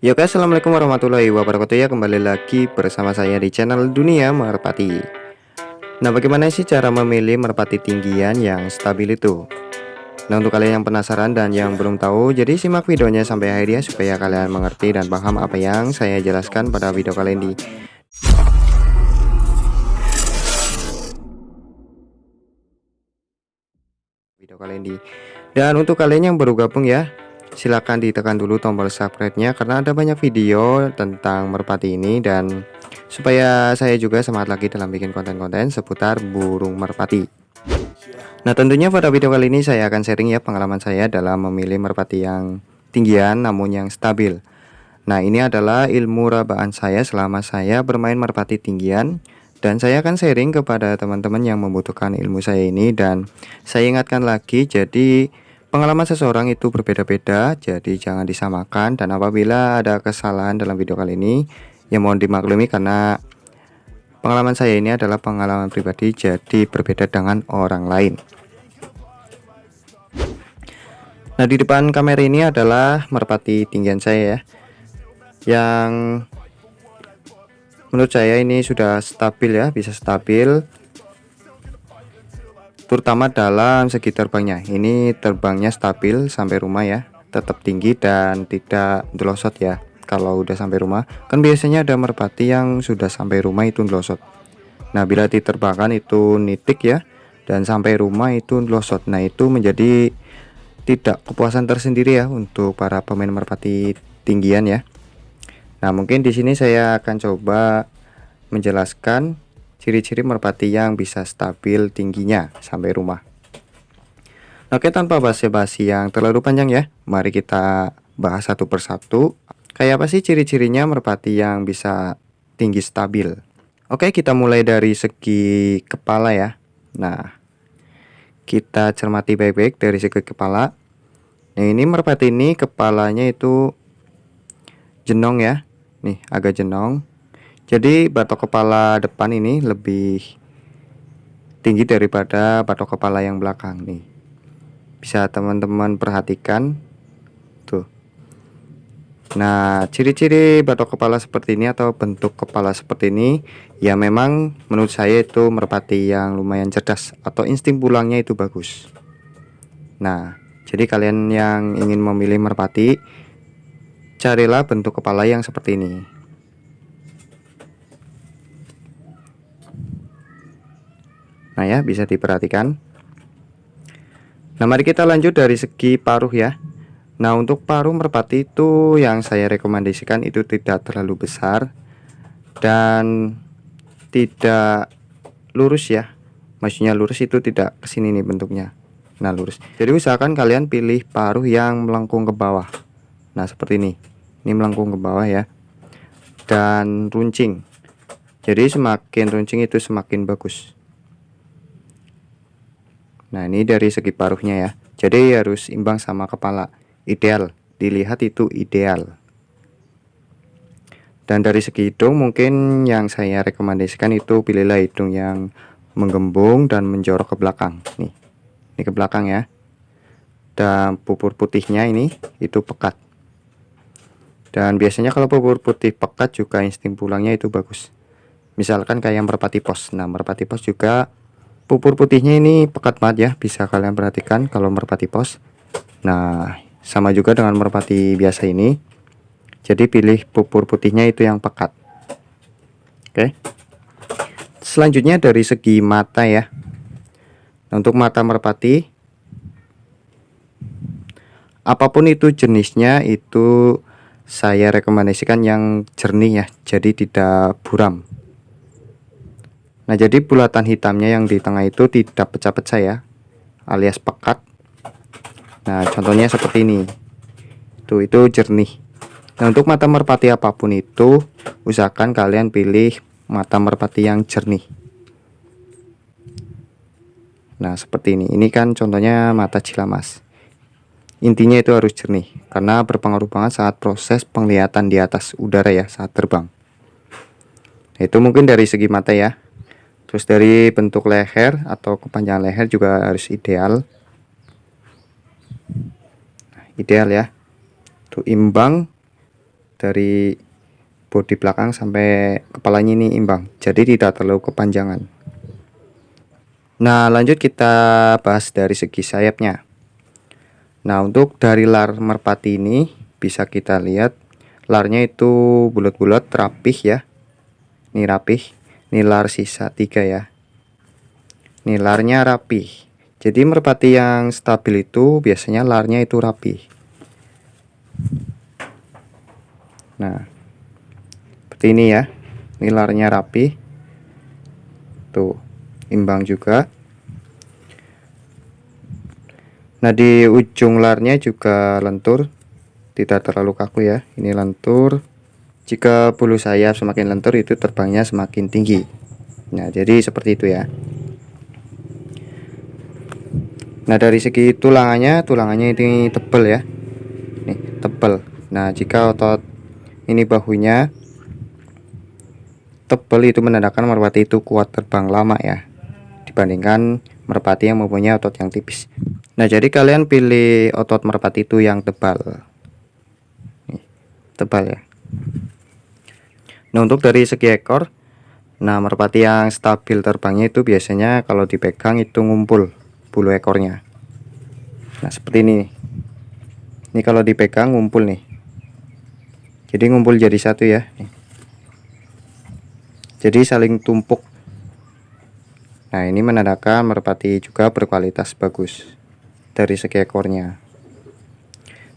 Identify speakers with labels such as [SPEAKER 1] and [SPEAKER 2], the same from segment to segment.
[SPEAKER 1] Ya guys, assalamualaikum warahmatullahi wabarakatuh ya. Kembali lagi bersama saya di channel Dunia Merpati. Nah, bagaimana sih cara memilih merpati tinggian yang stabil itu? Nah, untuk kalian yang penasaran dan yang belum tahu, jadi simak videonya sampai akhir ya, supaya kalian mengerti dan paham apa yang saya jelaskan pada video kali ini. Dan untuk kalian yang baru gabung ya, silahkan ditekan dulu tombol subscribe-nya, karena ada banyak video tentang merpati ini, dan supaya saya juga semangat lagi dalam bikin konten-konten seputar burung merpati. Nah, tentunya pada video kali ini saya akan sharing ya pengalaman saya dalam memilih merpati yang tinggian namun yang stabil. Nah, ini adalah ilmu rabaan saya selama saya bermain merpati tinggian, dan saya akan sharing kepada teman-teman yang membutuhkan ilmu saya ini. Dan saya ingatkan lagi, jadi pengalaman seseorang itu berbeda-beda, jadi jangan disamakan. Dan apabila ada kesalahan dalam video kali ini, ya mohon dimaklumi, karena pengalaman saya ini adalah pengalaman pribadi, jadi berbeda dengan orang lain. Nah, di depan kamera ini adalah merpati tinggian saya ya, yang menurut saya ini sudah stabil ya, bisa stabil terutama dalam segi terbangnya. Ini terbangnya stabil sampai rumah ya, tetap tinggi dan tidak delosot ya. Kalau udah sampai rumah, kan biasanya ada merpati yang sudah sampai rumah itu delosot. Nah, bila diterbangkan itu nitik ya, dan sampai rumah itu delosot. Nah, itu menjadi tidak kepuasan tersendiri ya untuk para pemain merpati tinggian ya. Nah, mungkin di sini saya akan coba menjelaskan ciri-ciri merpati yang bisa stabil tingginya sampai rumah. Oke, tanpa basa-basi yang terlalu panjang ya, mari kita bahas satu persatu. Kayak apa sih ciri-cirinya merpati yang bisa tinggi stabil? Oke, kita mulai dari segi kepala ya. Nah, kita cermati baik-baik dari segi kepala. Nah, ini merpati ini kepalanya itu jenong ya. Nih, agak jenong. Jadi batok kepala depan ini lebih tinggi daripada batok kepala yang belakang nih. Bisa teman-teman perhatikan tuh. Nah, ciri-ciri batok kepala seperti ini atau bentuk kepala seperti ini ya, memang menurut saya itu merpati yang lumayan cerdas atau insting pulangnya itu bagus. Nah, jadi kalian yang ingin memilih merpati, carilah bentuk kepala yang seperti ini. Nah ya, bisa diperhatikan. Nah, mari kita lanjut dari segi paruh ya. Nah, untuk paruh merpati itu yang saya rekomendasikan itu tidak terlalu besar dan tidak lurus ya. Maksudnya lurus itu tidak kesini nih bentuknya. Nah, lurus. Jadi usahakan kalian pilih paruh yang melengkung ke bawah. Nah, seperti ini. Ini melengkung ke bawah ya. Dan runcing. Jadi semakin runcing itu semakin bagus. Nah, ini dari segi paruhnya ya. Jadi harus imbang sama kepala. Ideal, dilihat itu ideal. Dan dari segi hidung, mungkin yang saya rekomendasikan itu pilihlah hidung yang menggembung dan menjorok ke belakang. Nih, ini ke belakang ya. Dan pupur putihnya ini itu pekat. Dan biasanya kalau pupur putih pekat juga insting pulangnya itu bagus. Misalkan kayak merpati pos. Nah, merpati pos juga pupur putihnya ini pekat banget ya, bisa kalian perhatikan kalau merpati pos. Nah, sama juga dengan merpati biasa ini. Jadi pilih pupur putihnya itu yang pekat. Oke. Selanjutnya dari segi mata ya. Nah, untuk mata merpati, apapun itu jenisnya, itu saya rekomendasikan yang jernih ya, jadi tidak buram. Nah, jadi bulatan hitamnya yang di tengah itu tidak pecah-pecah ya, alias pekat. Nah, contohnya seperti ini. Tuh, itu jernih. Nah, untuk mata merpati apapun itu, usahakan kalian pilih mata merpati yang jernih. Nah, seperti ini. Ini kan contohnya mata cilamas. Intinya itu harus jernih, karena berpengaruh banget saat proses penglihatan di atas udara ya, saat terbang. Nah, itu mungkin dari segi mata ya. Terus dari bentuk leher atau kepanjangan leher juga harus ideal. Ideal ya. Tuh imbang dari bodi belakang sampai kepalanya ini imbang, jadi tidak terlalu kepanjangan. Nah, lanjut kita bahas dari segi sayapnya. Nah, untuk dari lar merpati ini bisa kita lihat larnya itu bulat-bulat rapih ya. Ini rapih. Ini lar sisa 3 ya. Ini larnya rapih. Jadi merpati yang stabil itu biasanya larnya itu rapih. Nah, seperti ini ya. Ini larnya rapih. Tuh, imbang juga. Nah, di ujung larnya juga lentur, tidak terlalu kaku ya. Ini lentur. Jika bulu sayap semakin lentur itu terbangnya semakin tinggi. Nah, jadi seperti itu ya. Nah, dari segi tulangannya ini tebal ya. Nih, tebal. Nah, jika otot ini bahunya tebal itu menandakan merpati itu kuat terbang lama ya, dibandingkan merpati yang mempunyai otot yang tipis. Nah, jadi kalian pilih otot merpati itu yang tebal. Nih, tebal ya. Nah, untuk dari segi ekor, nah merpati yang stabil terbangnya itu biasanya kalau dipegang itu ngumpul bulu ekornya. Nah, seperti ini. Ini kalau dipegang ngumpul nih. Jadi ngumpul jadi satu ya. Nih. Jadi saling tumpuk. Nah, ini menandakan merpati juga berkualitas bagus dari segi ekornya.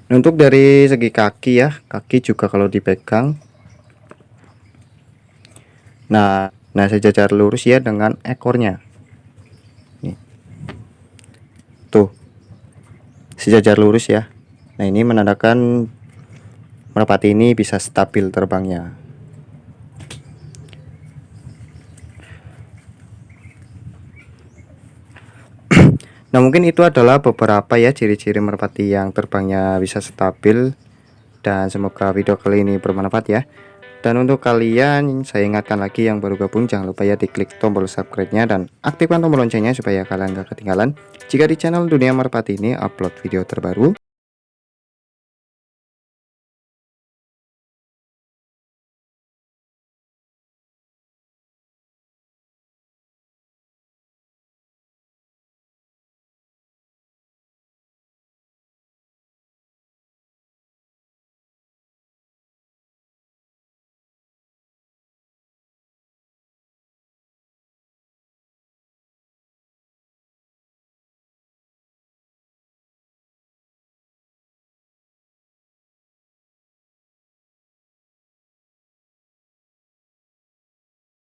[SPEAKER 1] Nah, untuk dari segi kaki ya, kaki juga kalau dipegang Nah, sejajar lurus ya dengan ekornya. Nih. Tuh. Sejajar lurus ya. Nah, ini menandakan merpati ini bisa stabil terbangnya. Nah, mungkin itu adalah beberapa ya ciri-ciri merpati yang terbangnya bisa stabil, dan semoga video kali ini bermanfaat ya. Dan untuk kalian, saya ingatkan lagi yang baru gabung, jangan lupa ya diklik tombol subscribe-nya dan aktifkan tombol loncengnya supaya kalian gak ketinggalan jika di channel Dunia Merpati ini upload video terbaru.